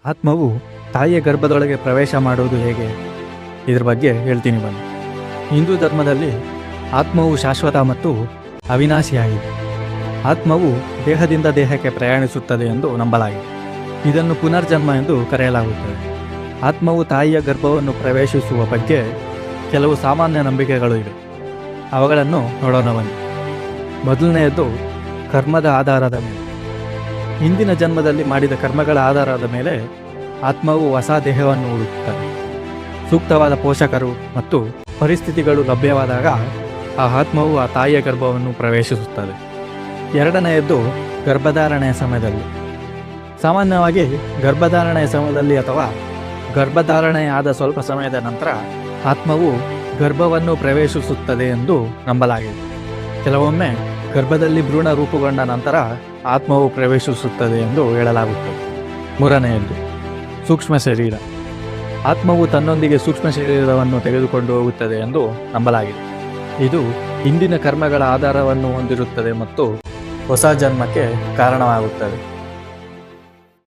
ಆತ್ಮವು ತಾಯಿಯ ಗರ್ಭದೊಳಗೆ ಪ್ರವೇಶ ಮಾಡುವುದು ಹೇಗೆ? ಇದ್ರ ಬಗ್ಗೆ ಹೇಳ್ತೀನಿ ಬನ್ನಿ. ಹಿಂದೂ ಧರ್ಮದಲ್ಲಿ ಆತ್ಮವು ಶಾಶ್ವತ ಮತ್ತು ಅವಿನಾಶಿಯಾಗಿದೆ. ಆತ್ಮವು ದೇಹದಿಂದ ದೇಹಕ್ಕೆ ಪ್ರಯಾಣಿಸುತ್ತದೆ ಎಂದು ನಂಬಲಾಗಿದೆ. ಇದನ್ನು ಪುನರ್ಜನ್ಮ ಎಂದು ಕರೆಯಲಾಗುತ್ತದೆ. ಆತ್ಮವು ತಾಯಿಯ ಗರ್ಭವನ್ನು ಪ್ರವೇಶಿಸುವ ಬಗ್ಗೆ ಕೆಲವು ಸಾಮಾನ್ಯ ನಂಬಿಕೆಗಳು ಇವೆ. ಅವುಗಳನ್ನು ನೋಡೋಣ ಬನ್ನಿ. ಮೊದಲನೆಯದು ಕರ್ಮದ ಆಧಾರದ ಮೇಲೆ. ಹಿಂದಿನ ಜನ್ಮದಲ್ಲಿ ಮಾಡಿದ ಕರ್ಮಗಳ ಆಧಾರದ ಮೇಲೆ ಆತ್ಮವು ಹೊಸ ದೇಹವನ್ನು ಹುಡುಕುತ್ತದೆ. ಸೂಕ್ತವಾದ ಪೋಷಕರು ಮತ್ತು ಪರಿಸ್ಥಿತಿಗಳು ಲಭ್ಯವಾದಾಗ ಆ ಆತ್ಮವು ಆ ತಾಯಿಯ ಗರ್ಭವನ್ನು ಪ್ರವೇಶಿಸುತ್ತದೆ. ಎರಡನೆಯದ್ದು ಗರ್ಭಧಾರಣೆಯ ಸಮಯದಲ್ಲಿ. ಸಾಮಾನ್ಯವಾಗಿ ಗರ್ಭಧಾರಣೆಯ ಸಮಯದಲ್ಲಿ ಅಥವಾ ಗರ್ಭಧಾರಣೆಯಾದ ಸ್ವಲ್ಪ ಸಮಯದ ನಂತರ ಆತ್ಮವು ಗರ್ಭವನ್ನು ಪ್ರವೇಶಿಸುತ್ತದೆ ಎಂದು ನಂಬಲಾಗಿದೆ. ಕೆಲವೊಮ್ಮೆ ಗರ್ಭದಲ್ಲಿ ಭ್ರೂಣ ರೂಪುಗೊಂಡ ನಂತರ ಆತ್ಮವು ಪ್ರವೇಶಿಸುತ್ತದೆ ಎಂದು ಹೇಳಲಾಗುತ್ತದೆ. ಮೂರನೆಯದ್ದು ಸೂಕ್ಷ್ಮ ಶರೀರ. ಆತ್ಮವು ತನ್ನೊಂದಿಗೆ ಸೂಕ್ಷ್ಮ ಶರೀರವನ್ನು ತೆಗೆದುಕೊಂಡು ಹೋಗುತ್ತದೆ ಎಂದು ನಂಬಲಾಗಿದೆ. ಇದು ಹಿಂದಿನ ಕರ್ಮಗಳ ಆಧಾರವನ್ನು ಹೊಂದಿರುತ್ತದೆ ಮತ್ತು ಹೊಸ ಜನ್ಮಕ್ಕೆ ಕಾರಣವಾಗುತ್ತದೆ.